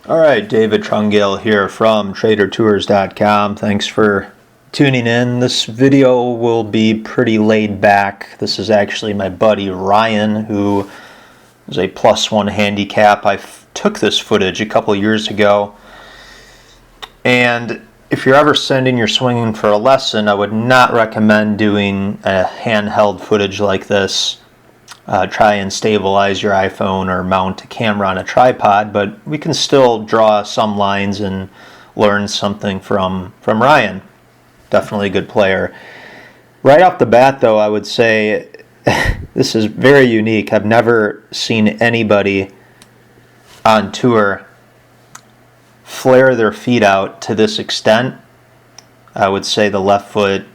Alright, David Trungale here from TraderTours.com. Thanks for tuning in. This video will be pretty laid back. This is actually my buddy Ryan, who is a +1 handicap. I took this footage a couple years ago. And if you're ever sending your swinging for a lesson, I would not recommend doing a handheld footage like this. Try and stabilize your iPhone or mount a camera on a tripod, but we can still draw some lines and learn something from Ryan. Definitely a good player. Right off the bat, though, I would say this is very unique. I've never seen anybody on tour flare their feet out to this extent. I would say the left foot,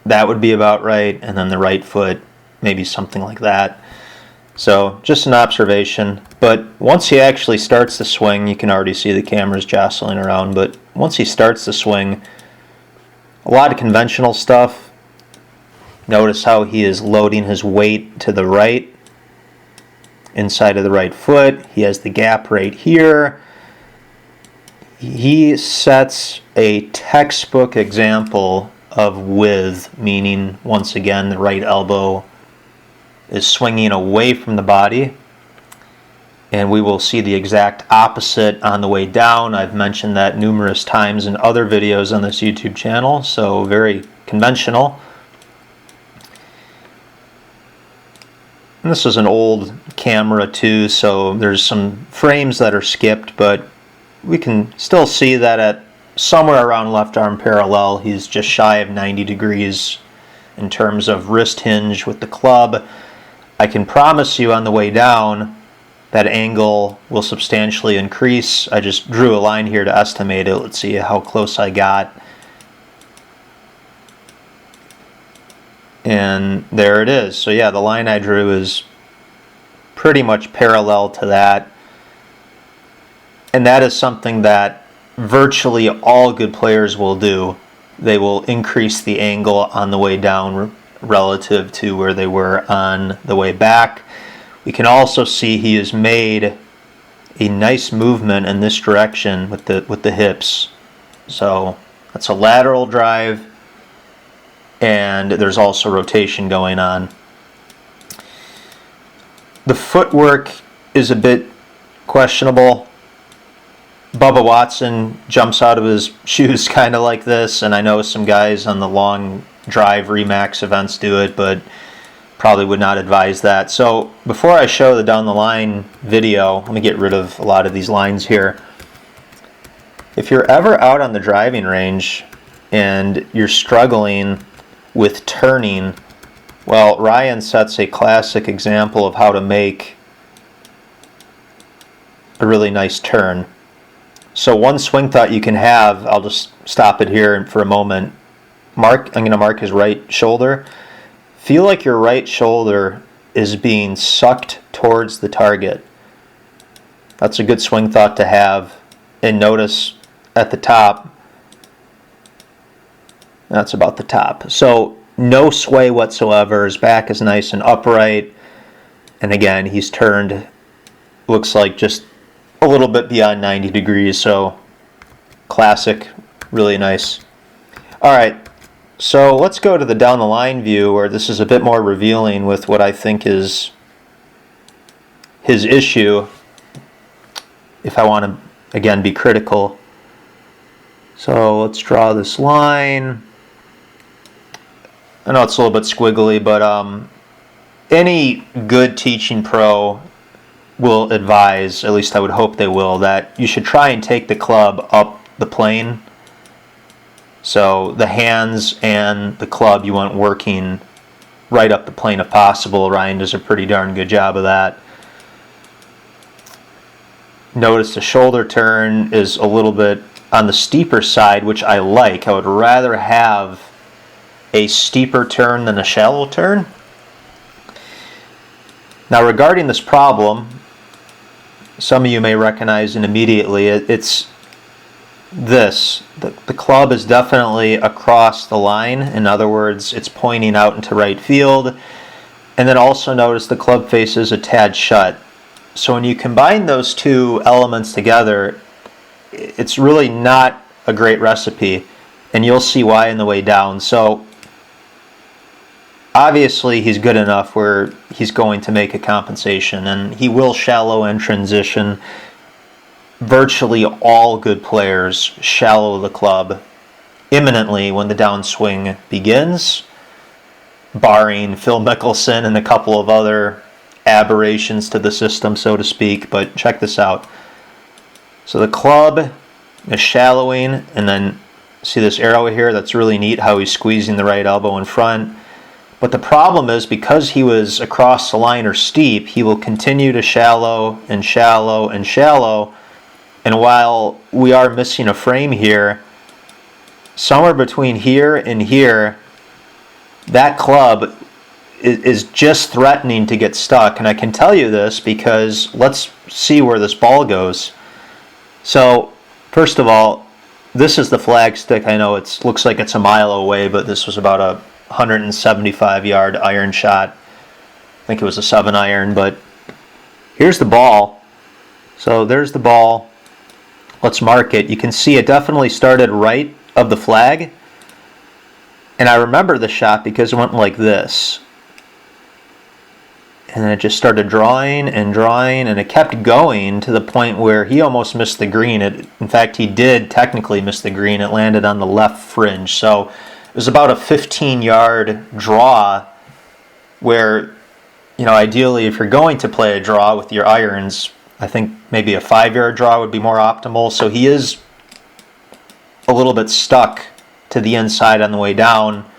that would be about right, and then the right foot, maybe something like that. So just an observation. But once he actually starts the swing, you can already see the cameras jostling around, but once he starts the swing, a lot of conventional stuff. Notice how he is loading his weight to the right, inside of the right foot. He has the gap right here. He sets a textbook example of with, meaning, once again, the right elbow is swinging away from the body, and we will see the exact opposite on the way down. I've mentioned that numerous times in other videos on this YouTube channel, so very conventional. And this is an old camera too, so there's some frames that are skipped, but we can still see that at somewhere around left arm parallel, he's just shy of 90 degrees in terms of wrist hinge with the club. I can promise you on the way down that angle will substantially increase. I just drew a line here to estimate it. Let's see how close I got. And there it is. So yeah, the line I drew is pretty much parallel to that. And that is something that virtually all good players will do. They will increase the angle on the way down relative to where they were on the way back. We can also see he has made a nice movement in this direction with the hips. So that's a lateral drive, and there's also rotation going on. The footwork is a bit questionable. Bubba Watson jumps out of his shoes kind of like this, and I know some guys on the long drive Remax events do it, but probably would not advise that. So before I show the down the line video, let me get rid of a lot of these lines here. If you're ever out on the driving range and you're struggling with turning, well, Ryan sets a classic example of how to make a really nice turn. So one swing thought you can have, I'll just stop it here for a moment. I'm going to mark his right shoulder. Feel like your right shoulder is being sucked towards the target. That's a good swing thought to have. And notice at the top, that's about the top. So no sway whatsoever. His back is nice and upright. And again, he's turned, looks like just a little bit beyond 90 degrees. So classic, really nice. All right. So let's go to the down the line view, where this is a bit more revealing with what I think is his issue, if I want to, again, be critical. So let's draw this line. I know it's a little bit squiggly, but any good teaching pro will advise, at least I would hope they will, that you should try and take the club up the plane. So the hands and the club you want working right up the plane if possible. Ryan does a pretty darn good job of that. Notice the shoulder turn is a little bit on the steeper side, which I like. I would rather have a steeper turn than a shallow turn. Now regarding this problem, some of you may recognize it immediately. It's this. The club is definitely across the line. In other words, it's pointing out into right field. And then also notice the club face is a tad shut. So when you combine those two elements together, it's really not a great recipe, and you'll see why in the way down. So obviously he's good enough where he's going to make a compensation, and he will shallow and transition. Virtually all good players shallow the club imminently when the downswing begins, barring Phil Mickelson and a couple of other aberrations to the system, so to speak. But check this out. So the club is shallowing, and then see this arrow here? That's really neat how he's squeezing the right elbow in front. But the problem is, because he was across the line or steep, he will continue to shallow and shallow and shallow. And while we are missing a frame here, somewhere between here and here, that club is just threatening to get stuck. And I can tell you this because let's see where this ball goes. So first of all, this is the flagstick. I know it looks like it's a mile away, but this was about a 175-yard iron shot. I think it was a 7-iron, but here's the ball. So there's the ball. Let's mark it. You can see it definitely started right of the flag. And I remember the shot because it went like this. And then it just started drawing, and it kept going to the point where he almost missed the green. In fact, he did technically miss the green. It landed on the left fringe. So it was about a 15-yard draw where, ideally if you're going to play a draw with your irons, I think maybe a 5-yard draw would be more optimal. So he is a little bit stuck to the inside on the way down,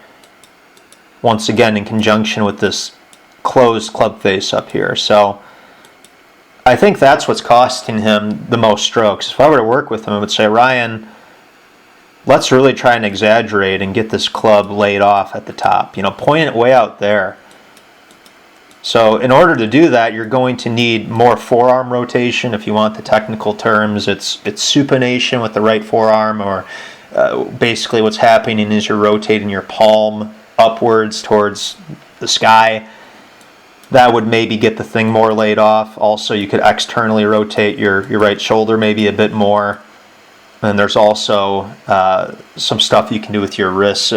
once again in conjunction with this closed club face up here. So I think that's what's costing him the most strokes. If I were to work with him, I would say, Ryan, let's really try and exaggerate and get this club laid off at the top. Point it way out there. So in order to do that, you're going to need more forearm rotation. If you want the technical terms, it's supination with the right forearm, or basically what's happening is you're rotating your palm upwards towards the sky. That would maybe get the thing more laid off. Also, you could externally rotate your right shoulder maybe a bit more. And there's also some stuff you can do with your wrists.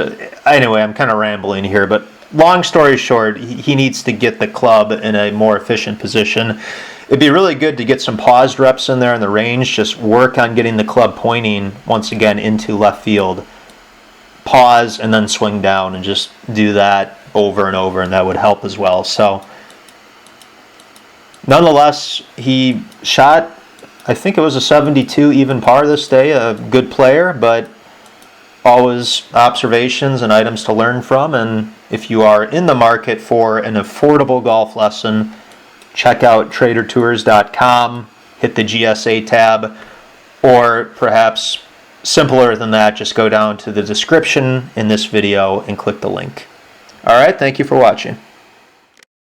Anyway, I'm kind of rambling here, but long story short, he needs to get the club in a more efficient position. It'd be really good to get some paused reps in there in the range. Just work on getting the club pointing, once again, into left field. Pause and then swing down, and just do that over and over, and that would help as well. So nonetheless, he shot, I think it was a 72 even par this day, a good player, but always observations and items to learn from. And if you are in the market for an affordable golf lesson, check out tradertours.com, hit the GSA tab, or perhaps simpler than that, just go down to the description in this video and click the link. All right, thank you for watching.